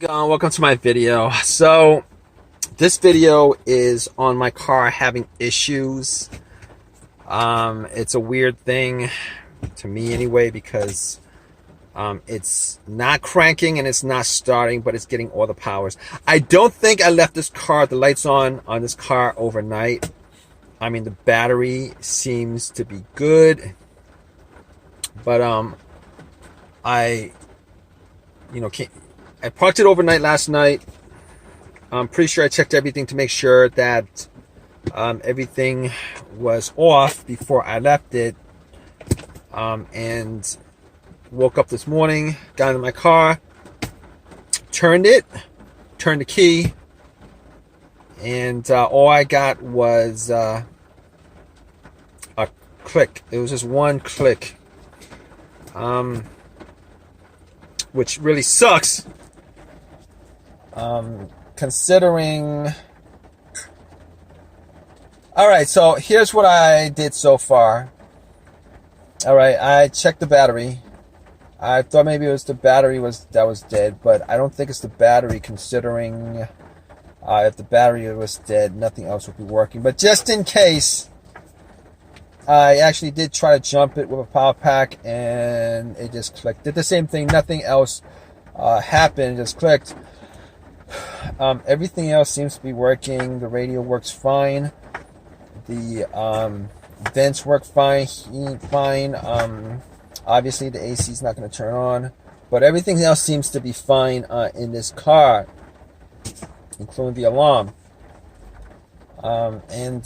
Welcome to my video. So this video is on my car having issues. It's a weird thing to me anyway, because it's not cranking and it's not starting, but it's getting all the powers. I don't think I left the lights on this car overnight. I mean, the battery seems to be good, but I parked it overnight last night. I'm pretty sure I checked everything to make sure that everything was off before I left it. And woke up this morning, got in my car, turned the key, and all I got was a click. It was just one click, which really sucks. Considering... Alright, so here's what I did so far. Alright, I checked the battery. I thought maybe it was the battery that was dead, but I don't think it's the battery, considering if the battery was dead, nothing else would be working. But just in case, I actually did try to jump it with a power pack, and it just clicked. Did the same thing, nothing else happened, it just clicked. Everything else seems to be working. The radio works fine. The vents work fine. Heat fine. Obviously, the AC is not going to turn on, but everything else seems to be fine in this car, including the alarm. It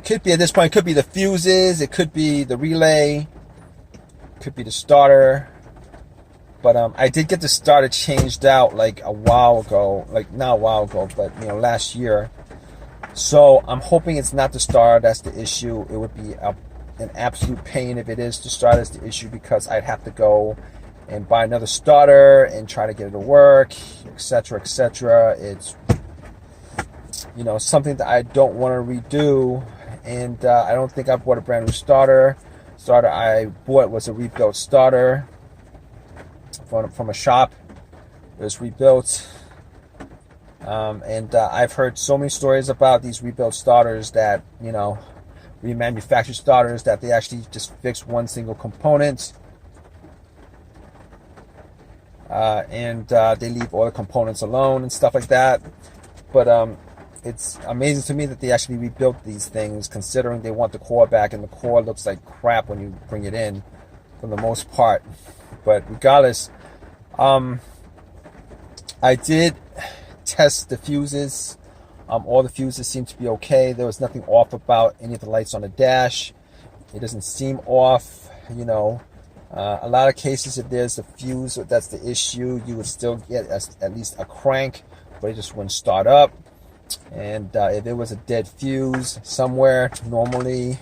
could be, at this point, it could be the fuses, it could be the relay, could be the starter, but I did get the starter changed out like a while ago, like not a while ago, but last year. So I'm hoping it's not the starter that's the issue. It would be an absolute pain if it is the starter that's the issue, because I'd have to go and buy another starter and try to get it to work, etc., etc. It's something that I don't want to redo, and I don't think I bought a brand new starter. Starter I bought was a rebuilt starter from a shop. It was rebuilt, and I've heard so many stories about these rebuilt starters that remanufactured starters, that they actually just fix one single component, and they leave all the components alone and stuff like that. But it's amazing to me that they actually rebuilt these things, considering they want the core back, and the core looks like crap when you bring it in, for the most part. But regardless, I did test the fuses. All the fuses seem to be okay. There was nothing off about any of the lights on the dash. It doesn't seem off. A lot of cases, if there's a fuse that's the issue, you would still get at least a crank, but it just wouldn't start up. And if it was a dead fuse somewhere, normally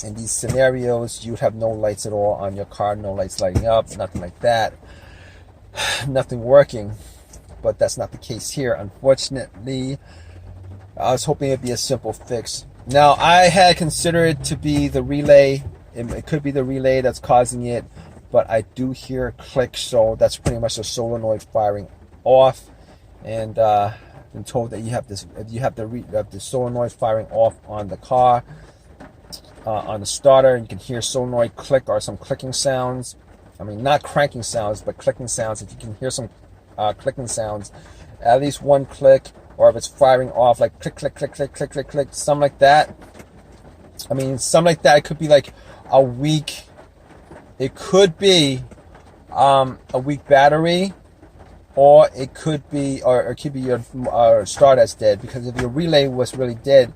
in these scenarios, you'd have no lights at all on your car, no lights lighting up, nothing like that, nothing working. But that's not the case here, unfortunately. I was hoping it'd be a simple fix. Now, I had considered it to be the relay. It could be the relay that's causing it, but I do hear a click, so that's pretty much the solenoid firing off. And been told that you have this, if you have the solenoid firing off on the car, on the starter, you can hear solenoid click or some clicking sounds. I mean, not cranking sounds, but clicking sounds. If you can hear some clicking sounds, at least one click, or if it's firing off like click, click, click, click, click, click, click, something like that. I mean, something like that. It could be like a weak. It could be a weak battery. Or it could be, your starter that's dead. Because if your relay was really dead,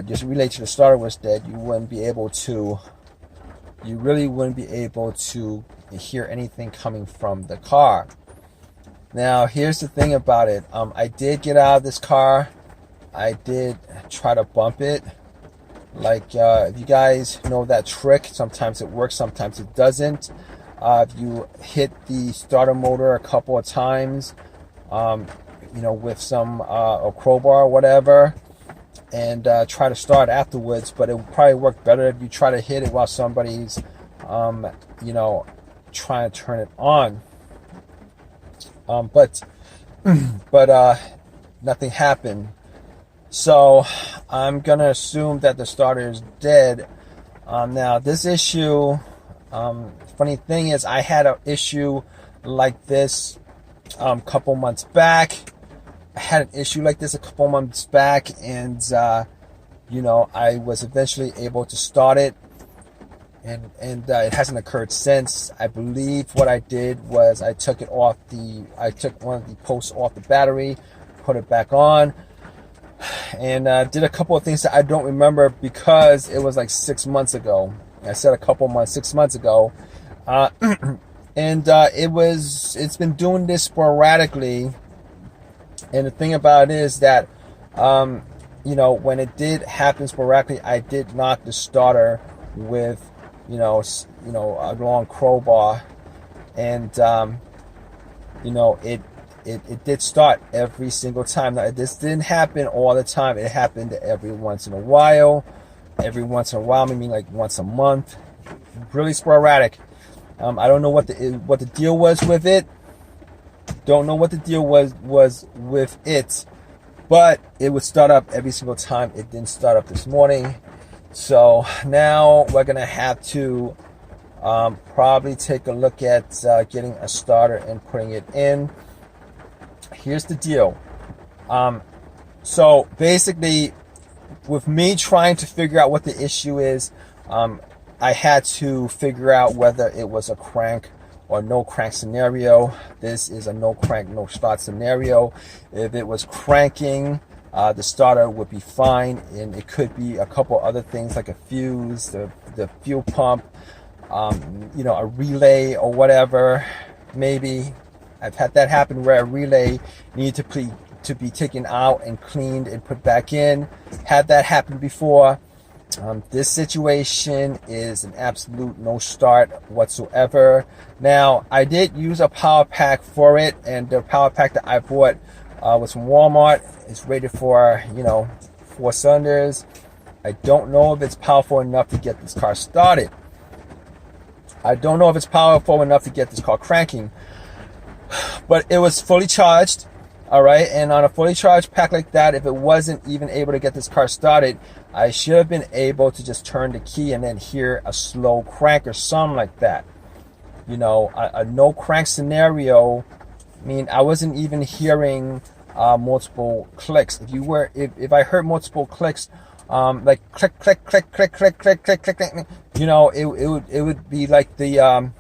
just relay to the starter was dead, you really wouldn't be able to hear anything coming from the car. Now, here's the thing about it. I did get out of this car. I did try to bump it. Like, if you guys know that trick, sometimes it works, sometimes it doesn't. If you hit the starter motor a couple of times, with some a crowbar or whatever, and try to start afterwards. But it would probably work better if you try to hit it while somebody's you know, trying to turn it on. But nothing happened. So I'm gonna assume that the starter is dead. Now this issue, funny thing is, I had an issue like this couple months back. I had an issue like this a couple months back, and you know, I was eventually able to start it, and it hasn't occurred since. I believe what I did was I took one of the posts off the battery, put it back on, and did a couple of things that I don't remember because it was like 6 months ago. I said 6 months ago, and it's been doing this sporadically. And the thing about it is that, you know, when it did happen sporadically, I did knock the starter with, you know, a long crowbar, and you know, it did start every single time. Now, this didn't happen all the time. It happened every once in a while. Every once in a while, maybe like once a month. Really sporadic. I don't know what the deal was with it. Don't know what the deal was with it, but it would start up every single time. It didn't start up this morning, so now we're gonna have to probably take a look at getting a starter and putting it in. Here's the deal. So basically, with me trying to figure out what the issue is, I had to figure out whether it was a crank or no crank scenario. This is a no crank, no start scenario. If it was cranking, the starter would be fine, and it could be a couple other things like a fuse, the fuel pump, you know, a relay or whatever. Maybe I've had that happen where a relay needed to be taken out and cleaned and put back in. Had that happen before. This situation is an absolute no start whatsoever. Now, I did use a power pack for it, and the power pack that I bought was from Walmart. It's rated for, you know, 4 cylinders. I don't know if it's powerful enough to get this car started. I don't know if it's powerful enough to get this car cranking, but it was fully charged. All right, and on a fully charged pack like that, if it wasn't even able to get this car started, I should have been able to just turn the key and then hear a slow crank or something like that. You know, a no crank scenario. I mean, I wasn't even hearing multiple clicks. If I heard multiple clicks, like click, click, click, click, click, click, click, click, click, you know, it would be like the,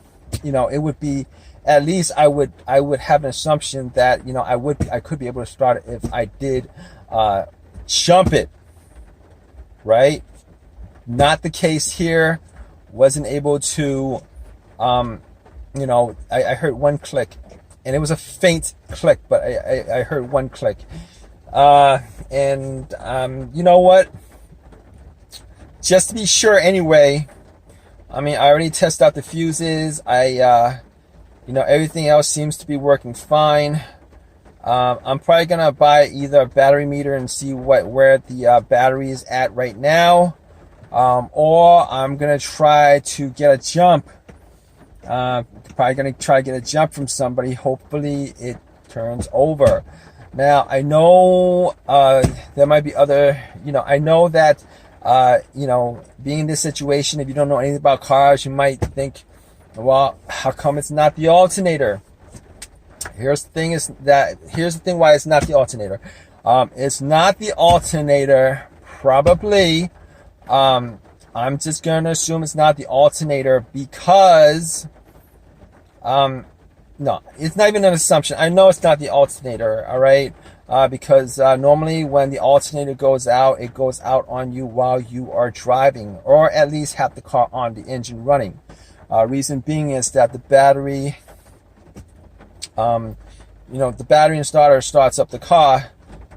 you know, it would be. At least I would have an assumption that, you know, I could be able to start it if I did jump it, right? Not the case here. Wasn't able to, you know, I heard one click, and it was a faint click, but I heard one click, and you know what? Just to be sure, anyway. I mean, I already tested out the fuses. You know, everything else seems to be working fine. I'm probably gonna buy either a battery meter and see where the battery is at right now, or I'm gonna try to get a jump. Probably gonna try to get a jump from somebody. Hopefully, it turns over. Now, I know there might be other. You know, I know that you know, being in this situation, if you don't know anything about cars, you might think, well, how come it's not the alternator? Here's the thing why it's not the alternator. It's not the alternator, probably. I'm just going to assume it's not the alternator because, no, it's not even an assumption. I know it's not the alternator, all right? Because normally when the alternator goes out, it goes out on you while you are driving, or at least have the car on, the engine running. Reason being is that the battery, you know, the battery and starter starts up the car.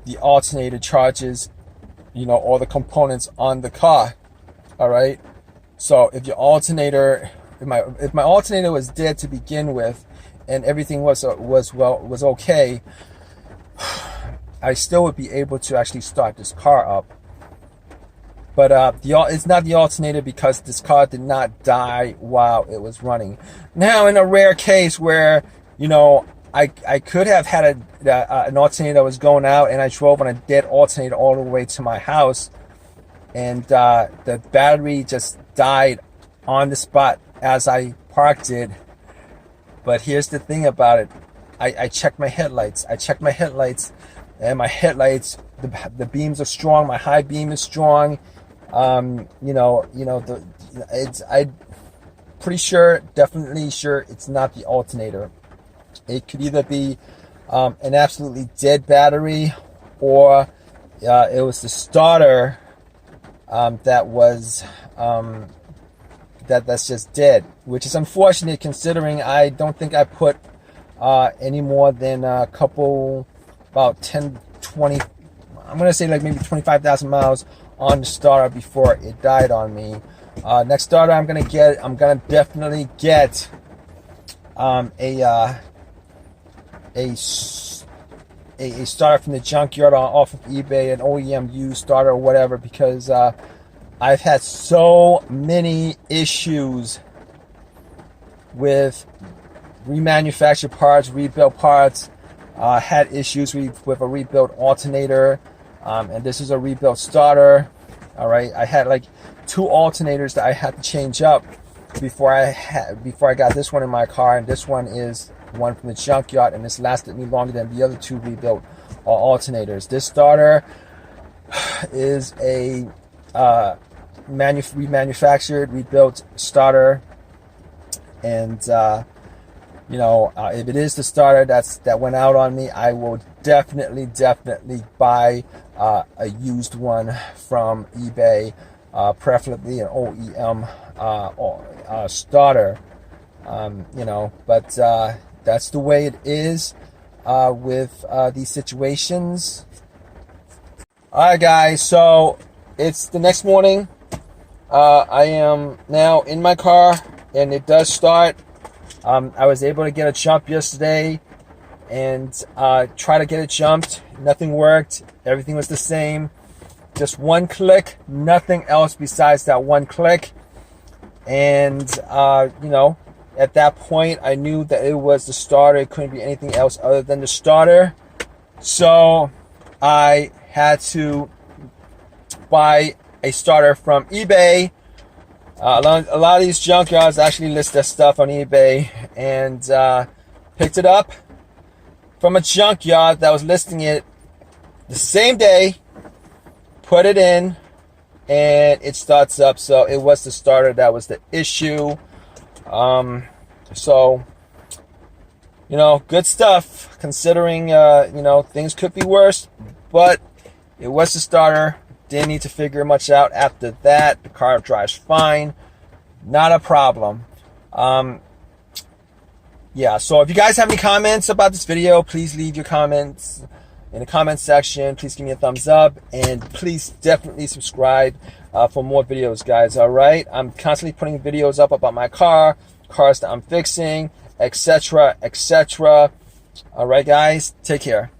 The alternator charges, you know, all the components on the car. All right. So if your alternator, if my alternator was dead to begin with, and everything was okay, I still would be able to actually start this car up. But it's not the alternator, because this car did not die while it was running. Now, in a rare case where, you know, I could have had an alternator that was going out, and I drove on a dead alternator all the way to my house, and the battery just died on the spot as I parked it. But here's the thing about it. I checked my headlights. And my headlights, the beams are strong. My high beam is strong. I'm pretty sure, definitely sure, it's not the alternator. It could either be an absolutely dead battery, or it was the starter that was that's just dead, which is unfortunate, considering I don't think I put any more than a couple, about 10, 20, I'm gonna say like maybe 25,000 miles on the starter before it died on me. Next starter I'm gonna definitely get a starter from the junkyard off of eBay, an OEM used starter or whatever, because I've had so many issues with remanufactured parts, rebuilt parts. Had issues with a rebuilt alternator, and this is a rebuilt starter. All right, I had like 2 alternators that I had to change up before I got this one in my car, and this one is one from the junkyard, and this lasted me longer than the other 2 rebuilt alternators. This starter is a remanufactured, rebuilt starter, and if it is the starter that went out on me, I will definitely buy a used one from eBay, preferably an OEM starter. But that's the way it is with these situations. All right, guys. So it's the next morning. I am now in my car, and it does start. I was able to get a jump yesterday and try to get it jumped. Nothing worked. Everything was the same. Just one click. Nothing else besides that one click. And, at that point, I knew that it was the starter. It couldn't be anything else other than the starter. So I had to buy a starter from eBay. A lot of these junkyards actually list their stuff on eBay, and picked it up from a junkyard that was listing it the same day, put it in, and it starts up. So it was the starter that was the issue. So, good stuff, considering, things could be worse, but it was the starter. Didn't need to figure much out after that. The car drives fine. Not a problem. Yeah, so if you guys have any comments about this video, please leave your comments in the comment section. Please give me a thumbs up, and please definitely subscribe for more videos, guys. All right, I'm constantly putting videos up about my cars that I'm fixing, etc. All right, guys, take care.